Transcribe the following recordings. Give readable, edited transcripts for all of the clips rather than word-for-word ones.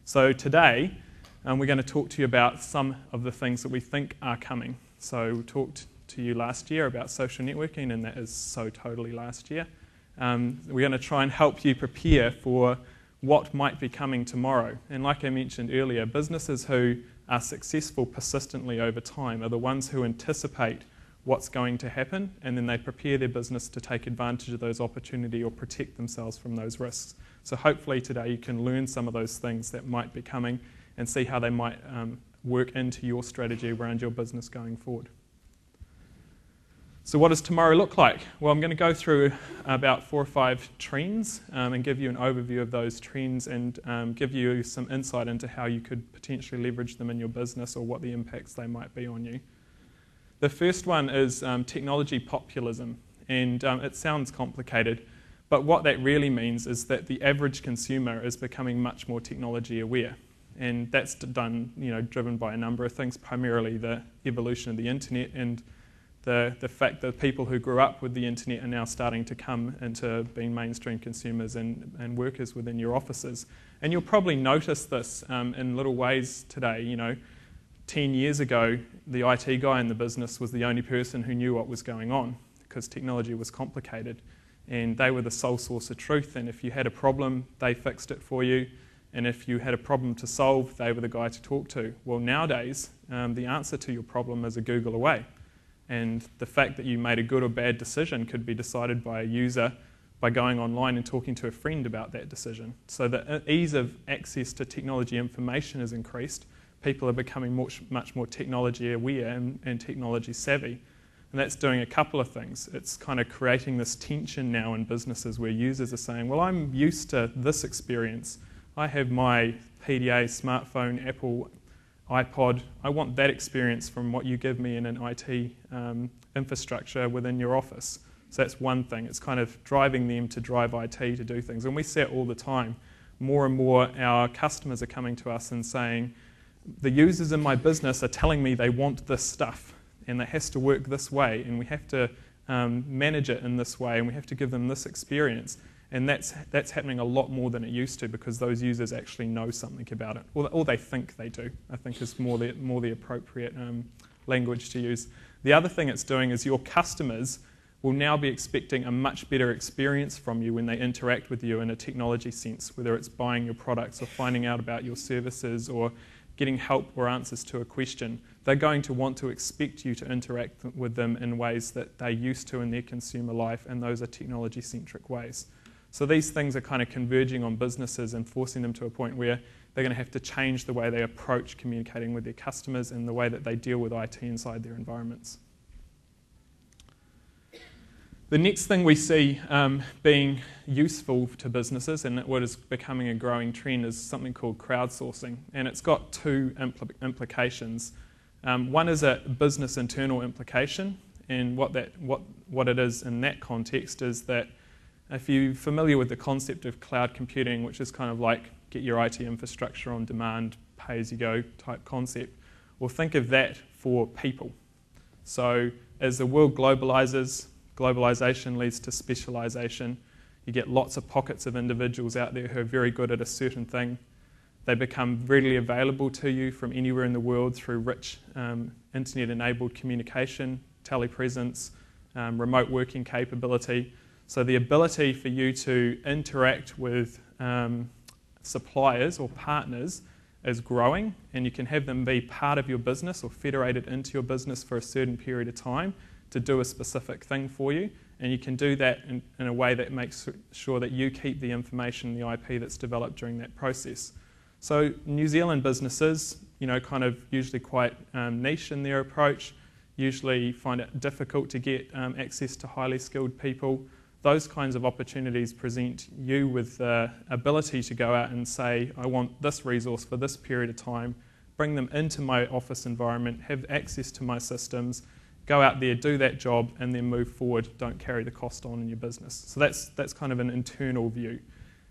So today, we're going to talk to you about some of the things that we think are coming. So we talked to you last year about social networking, and that is so totally last year. We're going to try and help you prepare for what might be coming tomorrow. And like I mentioned earlier, businesses who are successful persistently over time are the ones who anticipate what's going to happen, and then they prepare their business to take advantage of those opportunities or protect themselves from those risks. So hopefully today you can learn some of those things that might be coming and see how they might work into your strategy around your business going forward. So what does tomorrow look like? Well, I'm going to go through about 4 or 5 trends and give you an overview of those trends and give you some insight into how you could potentially leverage them in your business or what the impacts they might be on you. The first one is technology populism, and it sounds complicated, but what that really means is that the average consumer is becoming much more technology aware, and that's driven by a number of things, primarily the evolution of the internet and the fact that people who grew up with the internet are now starting to come into being mainstream consumers and workers within your offices. And you'll probably notice this in little ways today. 10 years ago, the IT guy in the business was the only person who knew what was going on because technology was complicated. And they were the sole source of truth. And if you had a problem, they fixed it for you. And if you had a problem to solve, they were the guy to talk to. Well, nowadays, the answer to your problem is a Google away. And the fact that you made a good or bad decision could be decided by a user by going online and talking to a friend about that decision. So the ease of access to technology information has increased. People are becoming much more technology aware and technology savvy. And that's doing a couple of things. It's kind of creating this tension now in businesses where users are saying, well, I'm used to this experience. I have my PDA, smartphone, Apple, iPod. I want that experience from what you give me in an IT infrastructure within your office. So that's one thing. It's kind of driving them to drive IT to do things. And we see it all the time. More and more our customers are coming to us and saying, the users in my business are telling me they want this stuff and it has to work this way and we have to manage it in this way and we have to give them this experience. And that's happening a lot more than it used to because those users actually know something about it, or they think they do, I think is more the appropriate language to use. The other thing it's doing is your customers will now be expecting a much better experience from you when they interact with you in a technology sense, whether it's buying your products or finding out about your services or getting help or answers to a question. They're going to want to expect you to interact with them in ways that they're used to in their consumer life, and those are technology-centric ways. So these things are kind of converging on businesses and forcing them to a point where they're going to have to change the way they approach communicating with their customers and the way that they deal with IT inside their environments. The next thing we see being useful to businesses and what is becoming a growing trend is something called crowdsourcing, and it's got 2 implications. One is a business internal implication, and what it is in that context is that if you're familiar with the concept of cloud computing, which is kind of like get your IT infrastructure on demand, pay-as-you-go type concept, well, think of that for people. So as the world globalizes, globalization leads to specialization. You get lots of pockets of individuals out there who are very good at a certain thing. They become readily available to you from anywhere in the world through rich internet-enabled communication, telepresence, remote working capability. So the ability for you to interact with suppliers or partners is growing, and you can have them be part of your business or federated into your business for a certain period of time to do a specific thing for you. And you can do that in a way that makes sure that you keep the information, the IP that's developed during that process. So New Zealand businesses, kind of usually quite niche in their approach, usually find it difficult to get access to highly skilled people. Those kinds of opportunities present you with the ability to go out and say, I want this resource for this period of time, bring them into my office environment, have access to my systems, go out there, do that job, and then move forward. Don't carry the cost on in your business. So that's kind of an internal view.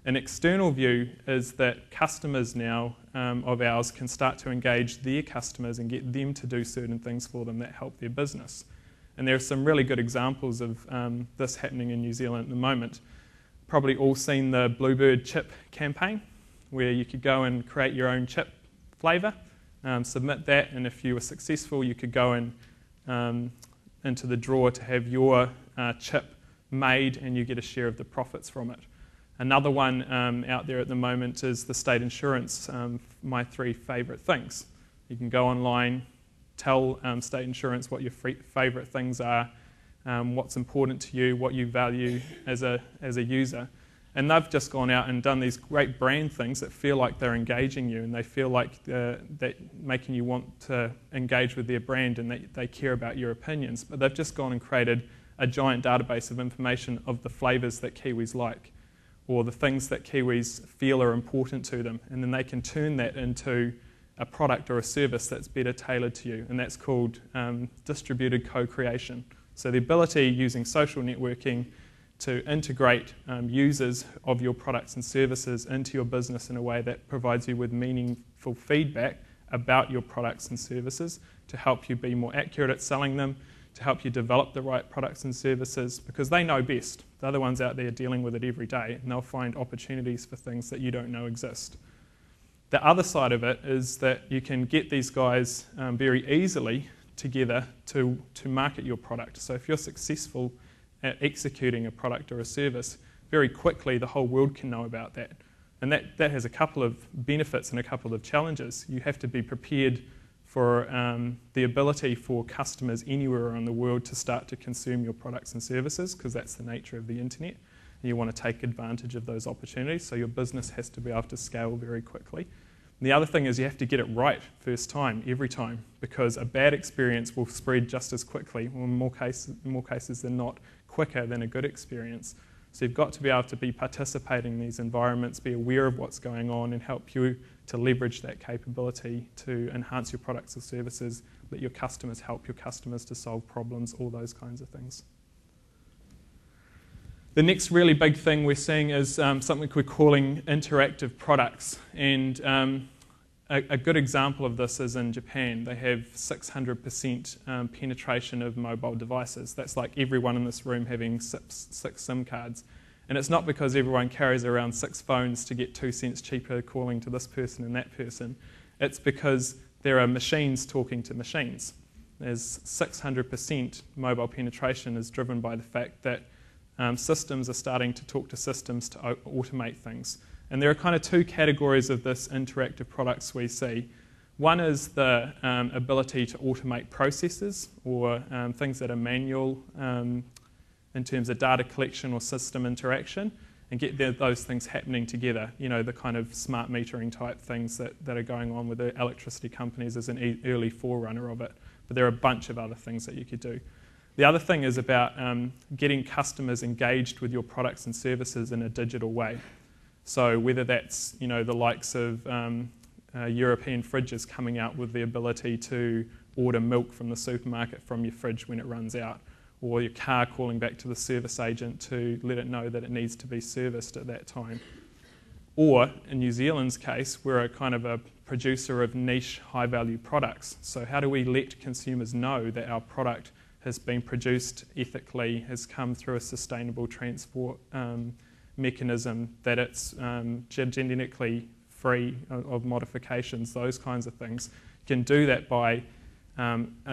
An external view is that customers now of ours can start to engage their customers and get them to do certain things for them that help their business. And there are some really good examples of this happening in New Zealand at the moment. Probably all seen the Bluebird chip campaign. where you could go and create your own chip flavour, submit that, and if you were successful, you could go into the drawer to have your chip made, and you get a share of the profits from it. Another one out there at the moment is the state insurance, my 3 favourite things. You can go online, tell state insurance what your favourite things are, what's important to you, what you value as a user. And they've just gone out and done these great brand things that feel like they're engaging you, and they feel like they're making you want to engage with their brand, and they care about your opinions. But they've just gone and created a giant database of information of the flavours that Kiwis like, or the things that Kiwis feel are important to them, and then they can turn that into a product or a service that's better tailored to you, and that's called distributed co-creation. So the ability, using social networking, to integrate users of your products and services into your business in a way that provides you with meaningful feedback about your products and services to help you be more accurate at selling them, to help you develop the right products and services, because they know best. They're the ones out there dealing with it every day, and they'll find opportunities for things that you don't know exist. The other side of it is that you can get these guys very easily together to market your product. So if you're successful at executing a product or a service, very quickly the whole world can know about that. And that has a couple of benefits and a couple of challenges. You have to be prepared for the ability for customers anywhere around the world to start to consume your products and services, because that's the nature of the internet. And you want to take advantage of those opportunities, so your business has to be able to scale very quickly. And the other thing is you have to get it right first time, every time, because a bad experience will spread just as quickly, or in more cases than not, quicker than a good experience. So you've got to be able to be participating in these environments, be aware of what's going on, and help you to leverage that capability to enhance your products or services, let your customers help your customers to solve problems, all those kinds of things. The next really big thing we're seeing is something we're calling interactive products. And a good example of this is in Japan. They have 600% penetration of mobile devices. That's like everyone in this room having six SIM cards. And it's not because everyone carries around 6 phones to get 2 cents cheaper calling to this person and that person. It's because there are machines talking to machines. There's 600% mobile penetration is driven by the fact that systems are starting to talk to systems to automate things. And there are kind of 2 categories of this interactive products we see. One is the ability to automate processes, or things that are manual in terms of data collection or system interaction, and get those things happening together. You know, the kind of smart metering type things that are going on with the electricity companies as an early forerunner of it. But there are a bunch of other things that you could do. The other thing is about getting customers engaged with your products and services in a digital way. So whether that's, you know, the likes of European fridges coming out with the ability to order milk from the supermarket from your fridge when it runs out, or your car calling back to the service agent to let it know that it needs to be serviced at that time. Or, in New Zealand's case, we're a kind of a producer of niche, high-value products. So how do we let consumers know that our product has been produced ethically, has come through a sustainable transport mechanism, that it's genetically free of modifications, those kinds of things. You can do that by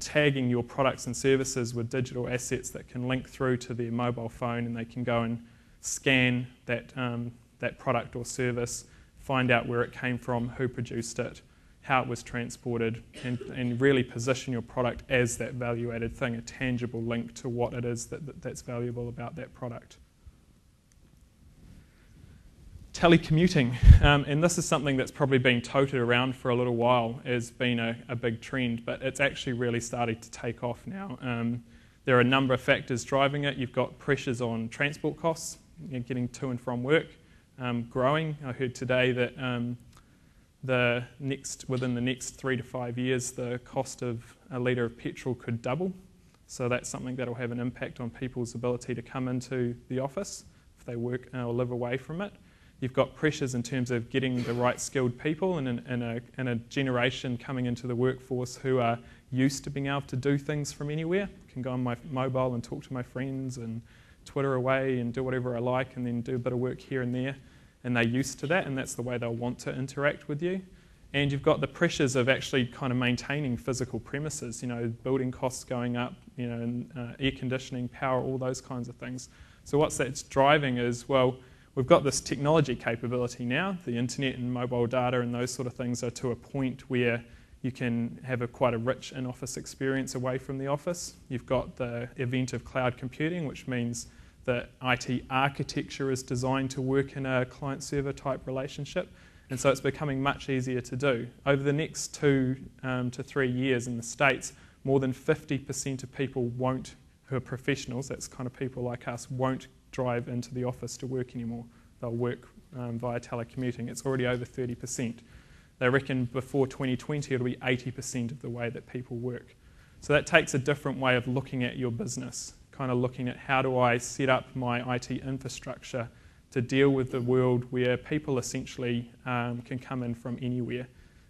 tagging your products and services with digital assets that can link through to their mobile phone, and they can go and scan that product or service, find out where it came from, who produced it, how it was transported, and really position your product as that value-added thing, a tangible link to what it is that's valuable about that product. Telecommuting, and this is something that's probably been toted around for a little while as being a big trend, but it's actually really starting to take off now. There are a number of factors driving it. You've got pressures on transport costs, getting to and from work, growing. I heard today that within the next 3 to 5 years, the cost of a litre of petrol could double. So that's something that will have an impact on people's ability to come into the office if they work or live away from it. You've got pressures in terms of getting the right skilled people and a generation coming into the workforce who are used to being able to do things from anywhere. I can go on my mobile and talk to my friends and Twitter away and do whatever I like, and then do a bit of work here and there. and they're used to that, and that's the way they'll want to interact with you. And you've got the pressures of actually kind of maintaining physical premises, building costs going up, and air conditioning, power, all those kinds of things. So what's that's driving is, well, we've got this technology capability now. The internet and mobile data and those sort of things are to a point where you can have quite a rich in-office experience away from the office. You've got the event of cloud computing, which means that IT architecture is designed to work in a client-server type relationship. And so it's becoming much easier to do. Over the next 2 to 3 years in the States, more than 50% of people who are professionals, that's kind of people like us, won't drive into the office to work anymore. They'll work via telecommuting. It's already over 30%. They reckon before 2020 it'll be 80% of the way that people work. So that takes a different way of looking at your business, kind of looking at how do I set up my IT infrastructure to deal with the world where people essentially can come in from anywhere.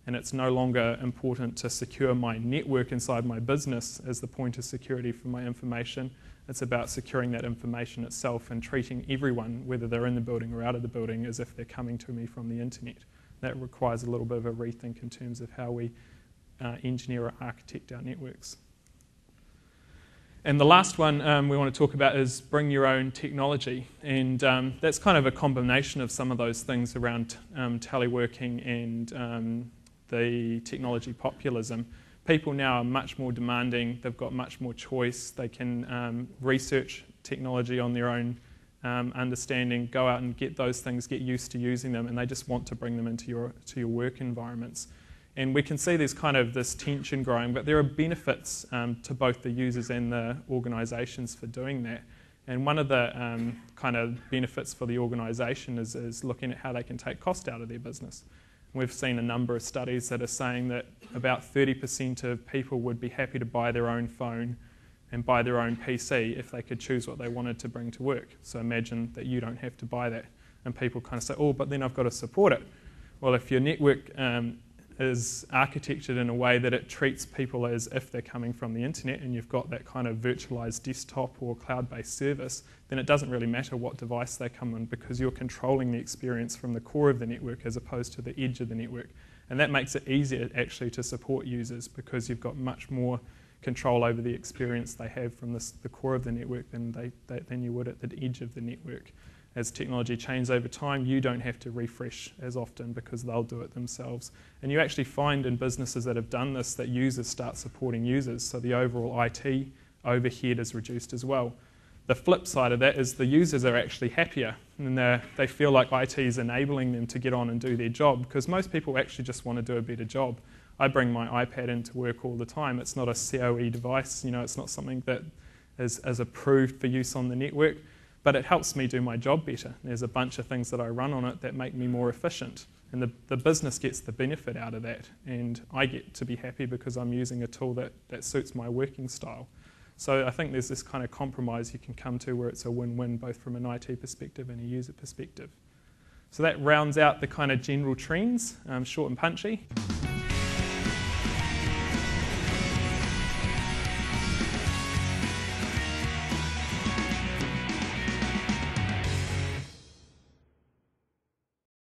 And it's no longer important to secure my network inside my business as the point of security for my information. It's about securing that information itself and treating everyone, whether they're in the building or out of the building, as if they're coming to me from the internet. That requires a little bit of a rethink in terms of how we engineer or architect our networks. And the last one we want to talk about is bring your own technology. And that's kind of a combination of some of those things around teleworking and the technology populism. People now are much more demanding. They've got much more choice. They can research technology on their own understanding, go out and get those things, get used to using them, and they just want to bring them into your work environments. And we can see there's kind of this tension growing, but there are benefits to both the users and the organisations for doing that. And one of the kind of benefits for the organisation is looking at how they can take cost out of their business. We've seen a number of studies that are saying that about 30% of people would be happy to buy their own phone and buy their own PC if they could choose what they wanted to bring to work. So imagine that you don't have to buy that. And people kind of say, oh, but then I've got to support it. Well, if your network is architected in a way that it treats people as if they're coming from the internet, and you've got that kind of virtualized desktop or cloud-based service, then it doesn't really matter what device they come on, because you're controlling the experience from the core of the network as opposed to the edge of the network. And that makes it easier actually to support users, because you've got much more control over the experience they have from the core of the network than you would at the edge of the network. As technology changes over time, you don't have to refresh as often because they'll do it themselves. And you actually find in businesses that have done this that users start supporting users, so the overall IT overhead is reduced as well. The flip side of that is the users are actually happier, and they feel like IT is enabling them to get on and do their job, because most people actually just want to do a better job. I bring my iPad into work all the time. It's not a COE device, it's not something that is approved for use on the network. But it helps me do my job better. There's a bunch of things that I run on it that make me more efficient. And the business gets the benefit out of that. And I get to be happy because I'm using a tool that suits my working style. So I think there's this kind of compromise you can come to where it's a win-win, both from an IT perspective and a user perspective. So that rounds out the kind of general trends, short and punchy.